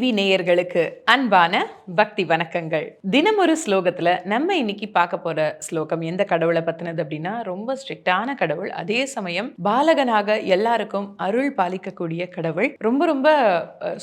TV நேயர்களுக்கு அன்பான பக்தி வணக்கங்கள். தினமொரு ஸ்லோகத்துல நம்ம இன்னைக்கு பார்க்க போற ஸ்லோகம் எந்த கடவுளை பத்தினது அப்படின்னா, ரொம்ப ஸ்ட்ரிக்டான கடவுள், அதே சமயம் பாலகனாக எல்லாருக்கும் அருள் பாலிக்கக்கூடிய கடவுள். ரொம்ப ரொம்ப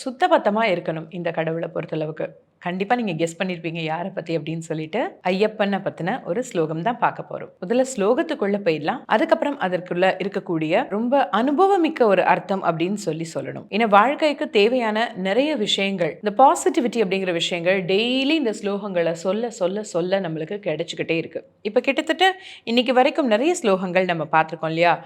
சுத்தபத்தமா இருக்கணும் இந்த கடவுளை பொறுத்தளவுக்கு. கண்டிப்பா நீங்க கெஸ் பண்ணிருப்பீங்க யாரை பத்தி அப்படின்னு சொல்லிட்டு. ஐயப்பனை பத்தின ஒரு ஸ்லோகம் தான் பார்க்க போறோம். முதல்ல ஸ்லோகத்துக்குள்ள போயிடலாம், அதுக்கப்புறம் அதற்குள்ள இருக்கக்கூடிய ரொம்ப அனுபவமிக்க ஒரு அர்த்தம் அப்படின்னு சொல்லணும். ஏன்னா வாழ்க்கைக்கு தேவையான நிறைய விஷயங்கள், இந்த பாசிட்டிவிட்டி அப்படிங்கிற விஷயங்கள் டெய்லி இந்த ஸ்லோகங்களை சொல்ல சொல்ல சொல்ல நம்மளுக்கு கிடைச்சிக்கிட்டே இருக்கு. இப்ப கிட்டத்தட்ட இன்னைக்கு வரைக்கும் நிறைய ஸ்லோகங்கள் நம்ம பார்த்துருக்கோம் இல்லையா?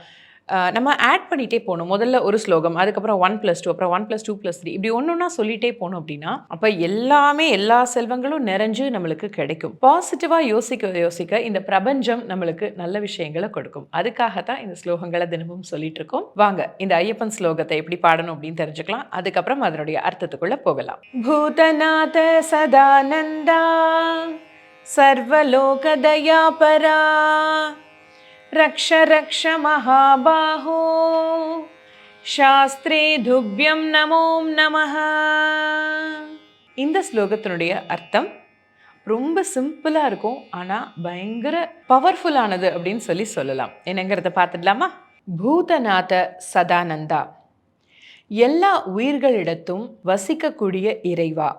நம்ம ஆட் பண்ணிகிட்டே போகணும். முதல்ல ஒரு ஸ்லோகம், அதுக்கப்புறம் 1+2, அப்புறம் 1+2+3, இப்படி ஒன்றா சொல்லிகிட்டே போகணும். அப்படின்னா அப்போ எல்லாமே எல்லா செல்வங்களும் நிறைஞ்சு நம்மளுக்கு கிடைக்கும். பாசிட்டிவாக யோசிக்க யோசிக்க இந்த பிரபஞ்சம் நம்மளுக்கு நல்ல விஷயங்களை கொடுக்கும். அதுக்காகத்தான் இந்த ஸ்லோகங்களை தினமும் சொல்லிட்டு இருக்கோம். வாங்க இந்த ஐயப்பன் ஸ்லோகத்தை எப்படி பாடணும் அப்படின்னு தெரிஞ்சுக்கலாம். அதுக்கப்புறம் அதனுடைய அர்த்தத்துக்குள்ள போகலாம். பூதநாத சதானந்தா சர்வலோக தயாபரா ரக்ஷ ரக்ஷ மகாபாஹோ சாஸ்திரே துப்யம் நமோம் நமஹ. இந்த ஸ்லோகத்தினுடைய அர்த்தம் ரொம்ப சிம்பிளா இருக்கும், ஆனா பயங்கர பவர்ஃபுல்லானது அப்படின்னு சொல்லலாம். என்னங்கிறத பார்த்துடலாமா? பூதநாத சதானந்தா, எல்லா உயிர்களிடத்தும் வசிக்கக்கூடிய இறைவா,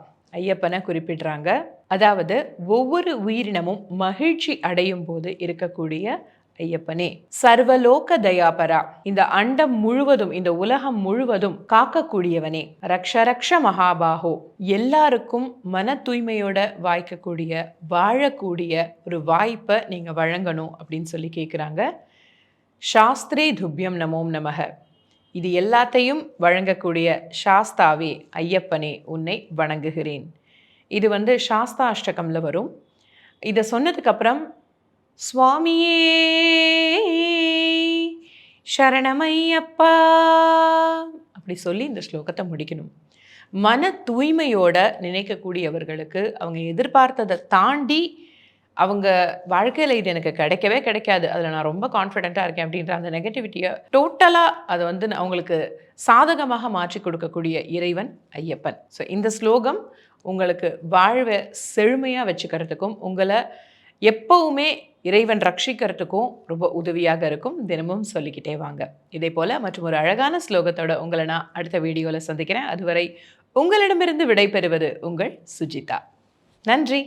ஐயப்பனை குறிப்பிடுறாங்க. அதாவது ஒவ்வொரு உயிரினமும் மகிழ்ச்சி அடையும் போது இருக்கக்கூடிய ஐயப்பனே. சர்வலோக தயாபரா, இந்த அண்டம் முழுவதும் இந்த உலகம் முழுவதும் காக்கக்கூடியவனே. ரக்ஷ ரக்ஷ மகாபாஹோ, எல்லாருக்கும் மன தூய்மையோட வாய்க்கக்கூடிய வாழக்கூடிய ஒரு வாய்ப்பை நீங்க வழங்கணும் அப்படின்னு சொல்லி கேட்குறாங்க. சாஸ்திரே துப்யம் நமோம் நமக, இது எல்லாத்தையும் வழங்கக்கூடிய சாஸ்தாவே ஐயப்பனே உன்னை வணங்குகிறேன். இது சாஸ்தா அஷ்டகம்ல வரும். இதை சொன்னதுக்கு அப்புறம் சுவாமியே சரணமையப்பா அப்படி சொல்லி இந்த ஸ்லோகத்தை முடிக்கணும். மன தூய்மையோட நினைக்கக்கூடியவர்களுக்கு அவங்க எதிர்பார்த்ததை தாண்டி அவங்க வாழ்க்கையில் இது எனக்கு கிடைக்கவே கிடைக்காது, அதில் நான் ரொம்ப கான்ஃபிடென்ட்டாக இருக்கேன் அப்படின்ற அந்த நெகட்டிவிட்டியை டோட்டலாக அதை அவங்களுக்கு சாதகமாக மாற்றி கொடுக்கக்கூடிய இறைவன் ஐயப்பன். ஸோ இந்த ஸ்லோகம் உங்களுக்கு வாழ்வை செழுமையாக வச்சுக்கிறதுக்கும் உங்களை எப்பவுமே இறைவன் ரட்சிக்கிறதுக்கும் ரொம்ப உதவியாக இருக்கும். தினமும் சொல்லிக்கிட்டே வாங்க. இதே போல் மற்றும் ஒரு அழகான ஸ்லோகத்தோட உங்களை நான் அடுத்த வீடியோவில் சந்திக்கிறேன். அதுவரை உங்களிடமிருந்து விடைபெறுவது உங்கள் சுஜிதா. நன்றி.